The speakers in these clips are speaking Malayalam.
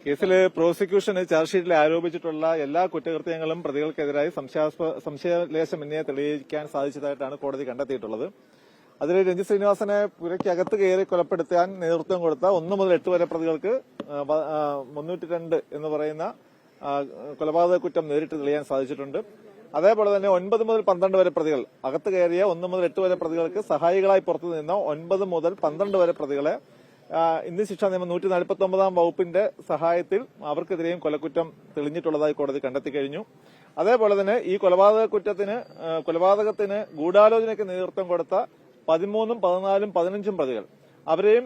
കേസിൽ പ്രോസിക്യൂഷന് ചാർജ് ഷീറ്റിൽ ആരോപിച്ചിട്ടുള്ള എല്ലാ കുറ്റകൃത്യങ്ങളും പ്രതികൾക്കെതിരായി സംശയലേശമന്യേ തെളിയിക്കാൻ സാധിച്ചതായിട്ടാണ് കോടതി കണ്ടെത്തിയിട്ടുള്ളത്. അതിൽ രഞ്ജിത് ശ്രീനിവാസനെ പുരയ്ക്കകത്ത് കയറി കൊലപ്പെടുത്താൻ നേതൃത്വം കൊടുത്ത 1 മുതൽ 8 വരെ പ്രതികൾക്ക് 302 എന്ന് പറയുന്ന കൊലപാതക കുറ്റം നേരിട്ട് തെളിയാൻ സാധിച്ചിട്ടുണ്ട്. അതേപോലെ തന്നെ 9 മുതൽ 12 വരെ പ്രതികൾ അകത്ത് കയറിയ 1 മുതൽ 8 വരെ പ്രതികൾക്ക് സഹായികളായി പുറത്തു നിന്ന 9 മുതൽ 12 വരെ പ്രതികളെ ഇന്ത്യൻ ശിക്ഷാ നിയമം 149 വകുപ്പിന്റെ സഹായത്തിൽ അവർക്കെതിരെയും കൊലക്കുറ്റം തെളിഞ്ഞിട്ടുള്ളതായി കോടതി കണ്ടെത്തി കഴിഞ്ഞു. അതേപോലെ തന്നെ ഈ കൊലപാതകത്തിന് ഗൂഢാലോചനയ്ക്ക് നേതൃത്വം കൊടുത്ത 13, 14, 15 പ്രതികൾ അവരെയും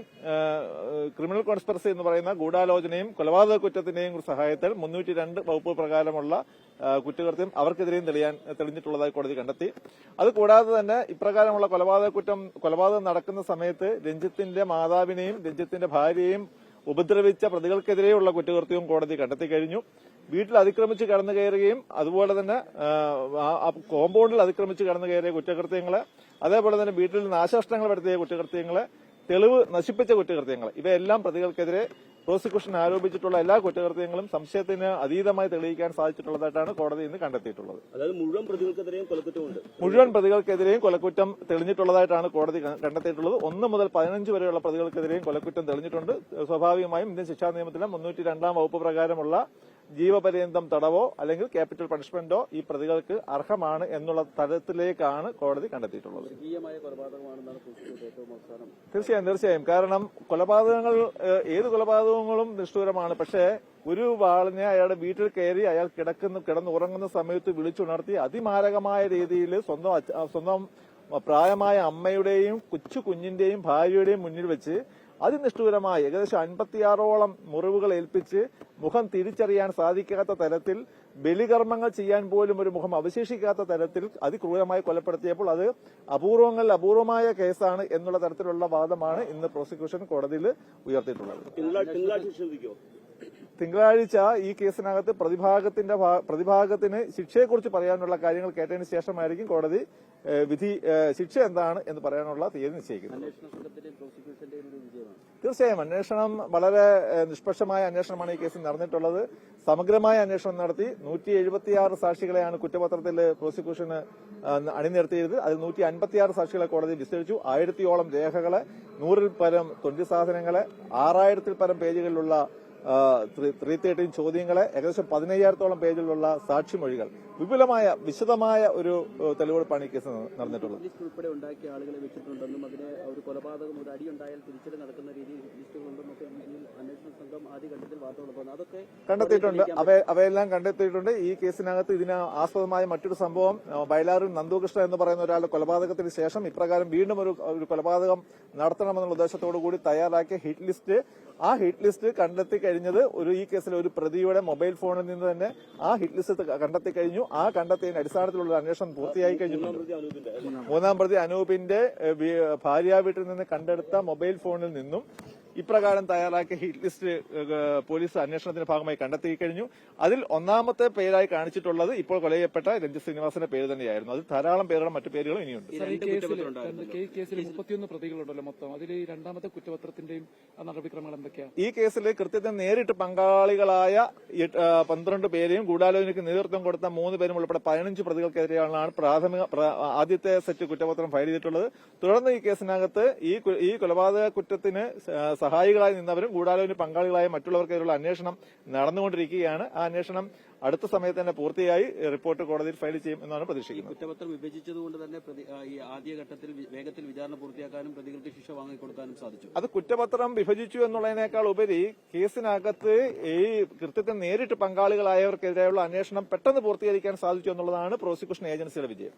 ക്രിമിനൽ കോൺസ്പിറസി എന്ന് പറയുന്ന ഗൂഢാലോചനയും കൊലപാതക കുറ്റത്തിന്റെയും സഹായത്തിൽ 302 വകുപ്പ് പ്രകാരമുള്ള കുറ്റകൃത്യം അവർക്കെതിരെയും തെളിഞ്ഞിട്ടുള്ളതായി കോടതി കണ്ടെത്തി. അതുകൂടാതെ തന്നെ ഇപ്രകാരമുള്ള കൊലപാതകം നടക്കുന്ന സമയത്ത് രഞ്ജിത്തിന്റെ മാതാവിനെയും രഞ്ജിത്തിന്റെ ഭാര്യയെയും ഉപദ്രവിച്ച പ്രതികൾക്കെതിരെയുള്ള കുറ്റകൃത്യവും കോടതി കണ്ടെത്തി കഴിഞ്ഞു. വീട്ടിൽ അതിക്രമിച്ച് കടന്നു കയറുകയും അതുപോലെ തന്നെ കോമ്പൗണ്ടിൽ അതിക്രമിച്ച് കടന്നു കയറിയ കുറ്റകൃത്യങ്ങള്, അതേപോലെ തന്നെ വീട്ടിൽ നാശനഷ്ടങ്ങൾ വരുത്തിയ കുറ്റകൃത്യങ്ങള്, തെളിവ് നശിപ്പിച്ച കുറ്റകൃത്യങ്ങൾ, ഇവയെല്ലാം പ്രതികൾക്കെതിരെ പ്രോസിക്യൂഷൻ ആരോപിച്ചിട്ടുള്ള എല്ലാ കുറ്റകൃത്യങ്ങളും സംശയത്തിന് അതീതമായി തെളിയിക്കാൻ സാധിച്ചിട്ടുള്ളതായിട്ടാണ് കോടതി ഇന്ന് കണ്ടെത്തിയിട്ടുള്ളത്. അതായത് മുഴുവൻ പ്രതികൾക്കെതിരെയും കൊലക്കുറ്റം തെളിഞ്ഞിട്ടുള്ളതായിട്ടാണ് കോടതി കണ്ടെത്തിയിട്ടുള്ളത്. 1 മുതൽ 15 വരെയുള്ള പ്രതികൾക്കെതിരെയും കൊലക്കുറ്റം തെളിഞ്ഞിട്ടുണ്ട്. സ്വാഭാവികമായും ഇന്ത്യൻ ശിക്ഷാ നിയമത്തിലെ 302 വകുപ്പ് പ്രകാരമുള്ള ജീവപര്യന്തം തടവോ അല്ലെങ്കിൽ ക്യാപിറ്റൽ പണിഷ്മെന്റോ ഈ പ്രതികൾക്ക് അർഹമാണ് എന്നുള്ള തരത്തിലേക്കാണ് കോടതി കണ്ടെത്തിയിട്ടുള്ളത്. തീർച്ചയായും കാരണം ഏത് കൊലപാതകങ്ങളും നിഷ്ഠൂരമാണ്. പക്ഷേ ഒരു വാളിനെ അയാളുടെ വീട്ടിൽ കയറി അയാൾ കിടന്നുറങ്ങുന്ന സമയത്ത് വിളിച്ചുണർത്തി അതിമാരകമായ രീതിയിൽ സ്വന്തം പ്രായമായ അമ്മയുടെയും കുഞ്ഞിന്റെയും ഭാര്യയുടെയും മുന്നിൽ വെച്ച് അതിനിഷ്ഠൂരമായി ഏകദേശം 56ഓളം മുറിവുകൾ ഏൽപ്പിച്ച് മുഖം തിരിച്ചറിയാൻ സാധിക്കാത്ത തരത്തിൽ ബലികർമ്മങ്ങൾ ചെയ്യാൻ പോലും ഒരു മുഖം അവശേഷിക്കാത്ത തരത്തിൽ അതിക്രൂരമായി കൊലപ്പെടുത്തിയപ്പോൾ അത് അപൂർവമായ കേസാണ് എന്നുള്ള തരത്തിലുള്ള വാദമാണ് ഇന്ന് പ്രോസിക്യൂഷൻ കോടതിയിൽ ഉയർത്തിയിട്ടുള്ളത്. തിങ്കളാഴ്ച ഈ കേസിനകത്ത് പ്രതിഭാഗത്തിന് ശിക്ഷയെക്കുറിച്ച് പറയാനുള്ള കാര്യങ്ങൾ കേട്ടതിന് ശേഷമായിരിക്കും കോടതി ശിക്ഷ എന്താണ് എന്ന് പറയാനുള്ള തീയതി നിശ്ചയിക്കുന്നത്. തീർച്ചയായും അന്വേഷണം വളരെ നിഷ്പക്ഷമായ അന്വേഷണമാണ് ഈ കേസിൽ നടന്നിട്ടുള്ളത്. സമഗ്രമായ അന്വേഷണം നടത്തി 176 സാക്ഷികളെയാണ് കുറ്റപത്രത്തിൽ പ്രോസിക്യൂഷന് അണിനിരത്തിയത്. അതിൽ 156 സാക്ഷികളെ കോടതി വിസ്തരിച്ചു. 1000ഓളം രേഖകളെ, 100ൽ പരം തൊണ്ടി സാധനങ്ങളെ, 6000ൽ പരം പേജുകളിലുള്ള 313 ചോദ്യങ്ങളെ, ഏകദേശം 15000ഓളം പേജിലുള്ള സാക്ഷിമൊഴികൾ, വിശദമായ ഒരു തെളിവെടുപ്പാണ് ഈ കേസ് നടന്നിട്ടുള്ളത്. ഉൾപ്പെടെ ഉണ്ടാക്കിയ ആളുകളെ വെച്ചിട്ടുണ്ടെന്നും അതിന് ഒരു കൊലപാതകം ഒരു അടിയുണ്ടായാൽ തിരിച്ചടി നടക്കുന്ന രീതിയിൽ ലിസ്റ്റുകളുണ്ടെന്നൊക്കെ അന്വേഷണ സംഘം ആദ്യഘട്ടത്തിൽ വാർത്തകൾ അതൊക്കെ കണ്ടെത്തിയിട്ടുണ്ട്. അവയെല്ലാം കണ്ടെത്തിയിട്ടുണ്ട്. ഈ കേസിനകത്ത് ഇതിന് ആസ്പദമായ മറ്റൊരു സംഭവം വയലാറിൽ നന്ദുകൃഷ്ണ എന്ന് പറയുന്ന ഒരാളുടെ കൊലപാതകത്തിന് ശേഷം ഇപ്രകാരം വീണ്ടും ഒരു കൊലപാതകം നടത്തണമെന്നുള്ള ഉദ്ദേശത്തോടു കൂടി തയ്യാറാക്കിയ ഹിറ്റ് ലിസ്റ്റ്, ആ ഹിറ്റ് ലിസ്റ്റ് കണ്ടെത്തി കഴിഞ്ഞത് ഈ കേസിലെ ഒരു പ്രതിയുടെ മൊബൈൽ ഫോണിൽ നിന്ന് തന്നെ ആ ഹിറ്റ് ലിസ്റ്റ് കണ്ടെത്തി കഴിഞ്ഞു. ആ കണ്ടെത്തിയതിന്റെ അടിസ്ഥാനത്തിലുള്ള അന്വേഷണം പൂർത്തിയായി കഴിഞ്ഞിട്ടുണ്ട്. 3ാം പ്രതി അനൂപിന്റെ ഭാര്യ വീട്ടിൽ നിന്ന് കണ്ടെടുത്ത മൊബൈൽ ഫോണിൽ നിന്നും ഇപ്രകാരം തയ്യാറാക്കിയ ഹിറ്റ് ലിസ്റ്റ് പോലീസ് അന്വേഷണത്തിന്റെ ഭാഗമായി കണ്ടെത്തി കഴിഞ്ഞു. അതിൽ 1ാമത്തെ പേരായി കാണിച്ചിട്ടുള്ളത് ഇപ്പോൾ കൊല ചെയ്യപ്പെട്ട രഞ്ജിത് ശ്രീനിവാസന്റെ പേര് തന്നെയായിരുന്നു. അതിൽ ധാരാളം പേരുടെ മറ്റു പേരുകളും ഇനിയുണ്ട്. കേസിൽ 31 പ്രതികളുണ്ടല്ലോ മൊത്തം. അതിൽ 2ാമത്തെ കുറ്റപത്രത്തിന്റെയും നടപടിക്രമങ്ങൾ എന്തൊക്കെയാണ്? ഈ കേസിൽ കൃത്യത്തിന് നേരിട്ട് പങ്കാളികളായ 12 പേരെയും ഗൂഢാലോചനയ്ക്ക് നേതൃത്വം കൊടുത്ത 3 പേരും ഉൾപ്പെടെ 15 പ്രതികൾക്കെതിരെയാണ് ആദ്യത്തെ സെറ്റ് കുറ്റപത്രം ഫയൽ ചെയ്തിട്ടുള്ളത്. തുടർന്ന് ഈ കേസിനകത്ത് ഈ കൊലപാതക കുറ്റത്തിന് സഹായികളായി നിന്നവരും ഗൂഢാലോചന പങ്കാളികളായ മറ്റുള്ളവർക്കെതിരെയുള്ള അന്വേഷണം നടന്നുകൊണ്ടിരിക്കുകയാണ്. ആ അന്വേഷണം അടുത്ത സമയത്ത് തന്നെ പൂർത്തിയായി റിപ്പോർട്ട് കോടതിയിൽ ഫയൽ ചെയ്യും എന്നാണ് പ്രതീക്ഷിക്കുന്നത്. കുറ്റപത്രം വിഭജിച്ചതുകൊണ്ട് തന്നെ ആദ്യഘട്ടത്തിൽ വേഗത്തിൽ വിചാരണ പൂർത്തിയാക്കാനും പ്രതികൾക്ക് ശിക്ഷ വാങ്ങിക്കൊടുക്കാനും സാധിച്ചു. അത് കുറ്റപത്രം വിഭജിച്ചു എന്നുള്ളതിനേക്കാൾ ഉപരി കേസിനകത്ത് ഈ കൃത്യത്തിൽ നേരിട്ട് പങ്കാളികളായവർക്കെതിരെയുള്ള അന്വേഷണം പെട്ടെന്ന് പൂർത്തീകരിക്കാൻ സാധിച്ചു എന്നുള്ളതാണ് പ്രോസിക്യൂഷൻ ഏജൻസിയുടെ വിജയം.